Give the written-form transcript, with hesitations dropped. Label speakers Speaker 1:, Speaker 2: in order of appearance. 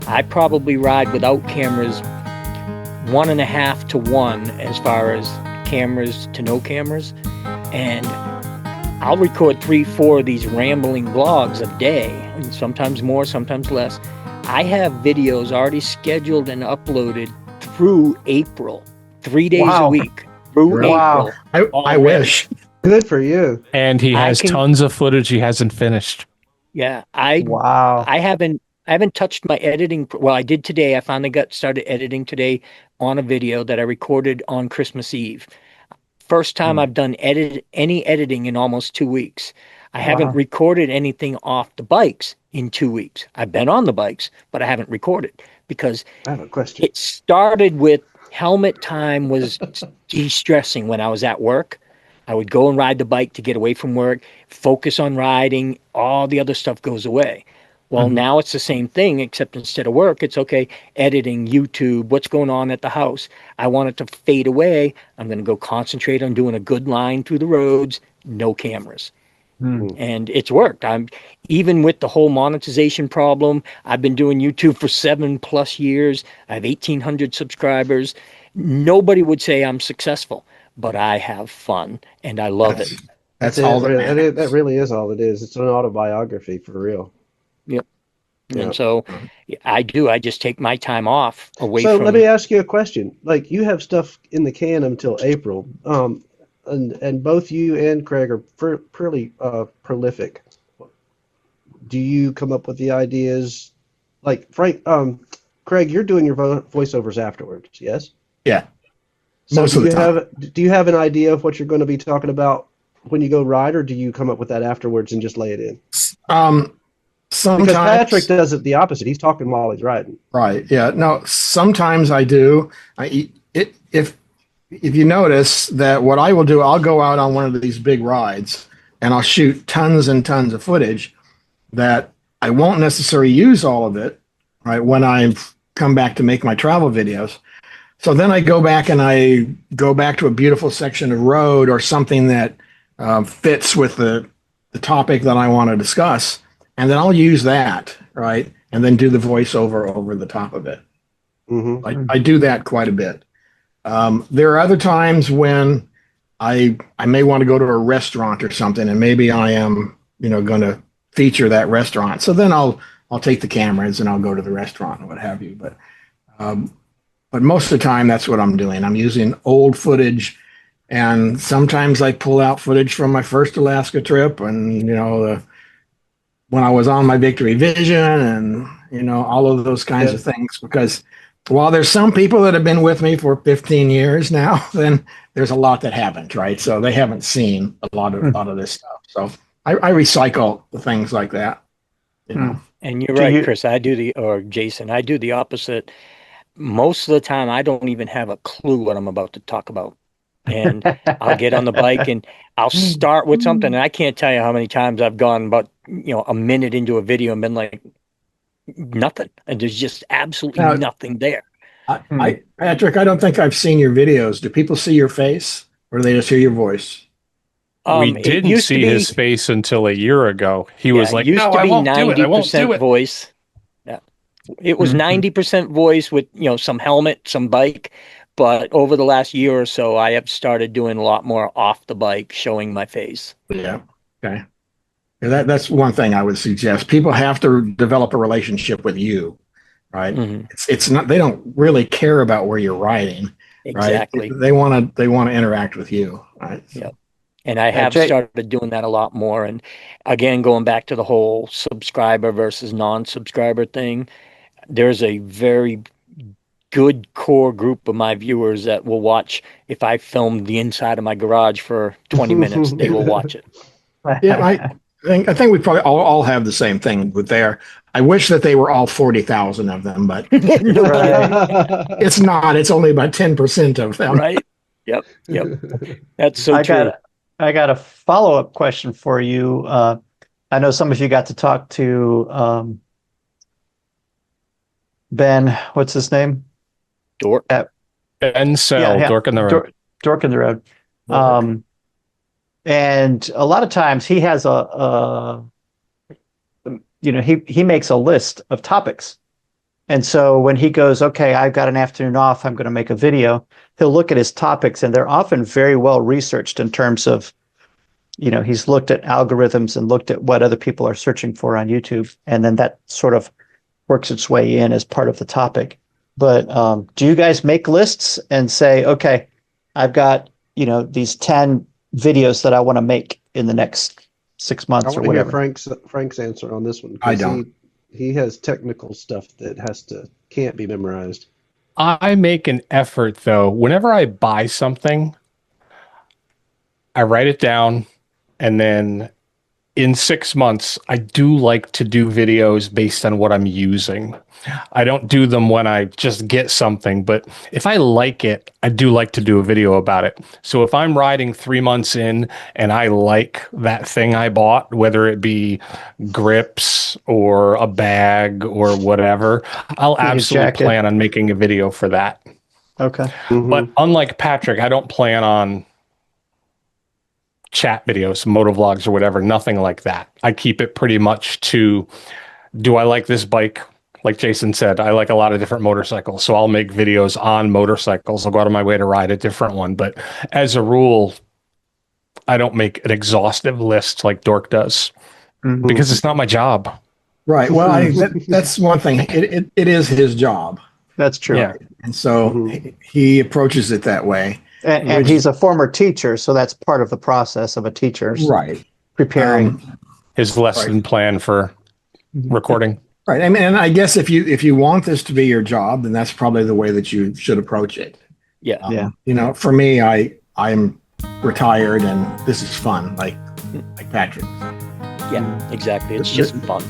Speaker 1: I probably ride without cameras 1.5 to 1 as far as cameras to no cameras. And I'll record 3, 4 of these rambling vlogs a day, and sometimes more, sometimes less. I have videos already scheduled and uploaded through April, 3 days a
Speaker 2: Wow.
Speaker 1: week through
Speaker 2: Wow.
Speaker 1: April.
Speaker 3: I wish.
Speaker 2: Good for you.
Speaker 4: And he has tons of footage he hasn't finished.
Speaker 1: Yeah,
Speaker 2: Wow.
Speaker 1: I haven't touched my editing. Well, I did today. I finally got started editing today on a video that I recorded on Christmas Eve. First time I've done any editing in almost 2 weeks. I haven't
Speaker 2: Wow.
Speaker 1: recorded anything off the bikes in 2 weeks. I've been on the bikes, but I haven't recorded because
Speaker 2: I have a question.
Speaker 1: it started with helmet time was de-stressing when I was at work. I would go and ride the bike to get away from work, focus on riding, all the other stuff goes away. Well, now it's the same thing, except instead of work, it's okay, editing, YouTube, what's going on at the house. I want it to fade away. I'm going to go concentrate on doing a good line through the roads, no cameras. And it's worked. I'm even with the whole monetization problem. I've been doing YouTube for 7+ years. I have 1,800 subscribers. Nobody would say I'm successful, but I have fun and I love it.
Speaker 3: That's all that matters.
Speaker 2: That really is all it is. It's an autobiography for real.
Speaker 1: Yep.
Speaker 2: Yeah.
Speaker 1: And so I do. I just take my time off away
Speaker 2: So
Speaker 1: from.
Speaker 2: let me ask you a question. Like you have stuff in the can until April, and both you and Craig are pretty prolific. Do you come up with the ideas? Like Frank, Craig, you're doing your voiceovers afterwards, yes?
Speaker 3: Yeah.
Speaker 2: So
Speaker 3: Most of the time.
Speaker 2: do you have an idea of what you're going to be talking about when you go ride, or do you come up with that afterwards and just lay it in?
Speaker 3: Sometimes,
Speaker 2: Because Patrick does it the opposite. He's talking while he's riding.
Speaker 3: right. Yeah. No, sometimes I do. If you notice that what I will do, I'll go out on one of these big rides and I'll shoot tons and tons of footage that I won't necessarily use all of it, right, when I come back to make my travel videos. So then I go back to a beautiful section of road or something that fits with the topic that I want to discuss. And then I'll use that, right? And then do the voiceover over the top of it. I do that quite a bit. There are other times when I may want to go to a restaurant or something, and maybe I am, going to feature that restaurant. So then I'll take the cameras and I'll go to the restaurant and what have you. But most of the time, that's what I'm doing. I'm using old footage, and sometimes I pull out footage from my first Alaska trip, and when I was on my Victory Vision, and all of those kinds of things. Because while there's some people that have been with me for 15 years now, then there's a lot that haven't, right? So they haven't seen a lot of this stuff. So I recycle the things like that.
Speaker 1: And you're right, Chris. Or Jason, I do the opposite. Most of the time, I don't even have a clue what I'm about to talk about. And I'll get on the bike and I'll start with something. And I can't tell you how many times I've gone about, a minute into a video and been like, nothing. And there's just absolutely nothing there.
Speaker 3: Patrick, I don't think I've seen your videos. Do people see your face, or do they just hear your voice?
Speaker 4: We didn't see his face until a year ago. He was like, "No, I won't do it. I won't do it."
Speaker 1: Voice. Yeah, it was 90% voice with some helmet, some bike. But over the last year or so, I have started doing a lot more off the bike, showing my face.
Speaker 3: Yeah. Okay. Yeah, that's one thing I would suggest. People have to develop a relationship with you, right? It's not, they don't really care about where you're riding.
Speaker 1: Exactly.
Speaker 3: Right? They want to interact with you. Right.
Speaker 1: Yep. And I have started doing that a lot more. And again, going back to the whole subscriber versus non-subscriber thing, there's a very good core group of my viewers that will watch. If I filmed the inside of my garage for 20 minutes, they will watch it.
Speaker 3: Yeah, I think we probably all have the same thing with there. I wish that they were all 40,000 of them, but it's not. It's only about 10% of them.
Speaker 1: Right. Yep. That's so true.
Speaker 5: I got a follow-up question for you. I know some of you got to talk to Ben. What's his name?
Speaker 1: Dork.
Speaker 4: Ben Sell, Dork in the Road.
Speaker 5: Dork in the Road. And a lot of times he has he makes a list of topics And so when he goes, okay, I've got an afternoon off, I'm going to make a video, he'll look at his topics, and they're often very well researched in terms of, he's looked at algorithms and looked at what other people are searching for on YouTube. And then that sort of works its way in as part of the topic. But do you guys make lists and say, okay, I've got, these 10 videos that I want to make in the next 6 months or whatever?
Speaker 2: Frank's answer on this one.
Speaker 3: I don't.
Speaker 2: He has technical stuff that can't be memorized.
Speaker 4: I make an effort, though. Whenever I buy something, I write it down, and then in 6 months, I do like to do videos based on what I'm using. I don't do them when I just get something, but if I like it, I do like to do a video about it. So if I'm riding 3 months in and I like that thing I bought, whether it be grips or a bag or whatever, I'll absolutely plan on making a video for that.
Speaker 5: Okay.
Speaker 2: Mm-hmm.
Speaker 4: But unlike Patrick, I don't plan on chat videos, moto vlogs or whatever, nothing like that. I keep it pretty much to, do I like this bike? Like Jason said, I like a lot of different motorcycles, so I'll make videos on motorcycles. I'll go out of my way to ride a different one. But as a rule, I don't make an exhaustive list like Dork does, because it's not my job.
Speaker 3: Right. Well, that's one thing. It is his job.
Speaker 5: That's true.
Speaker 4: Yeah.
Speaker 3: And so he approaches it that way.
Speaker 5: And he's a former teacher, so that's part of the process of a teacher.
Speaker 3: Right.
Speaker 5: Preparing
Speaker 4: his lesson plan for recording.
Speaker 3: Right. I mean, and I guess if you want this to be your job, then that's probably the way that you should approach it.
Speaker 1: Yeah.
Speaker 3: For me, I'm retired and this is fun, like Patrick.
Speaker 1: Yeah, exactly. It's just fun.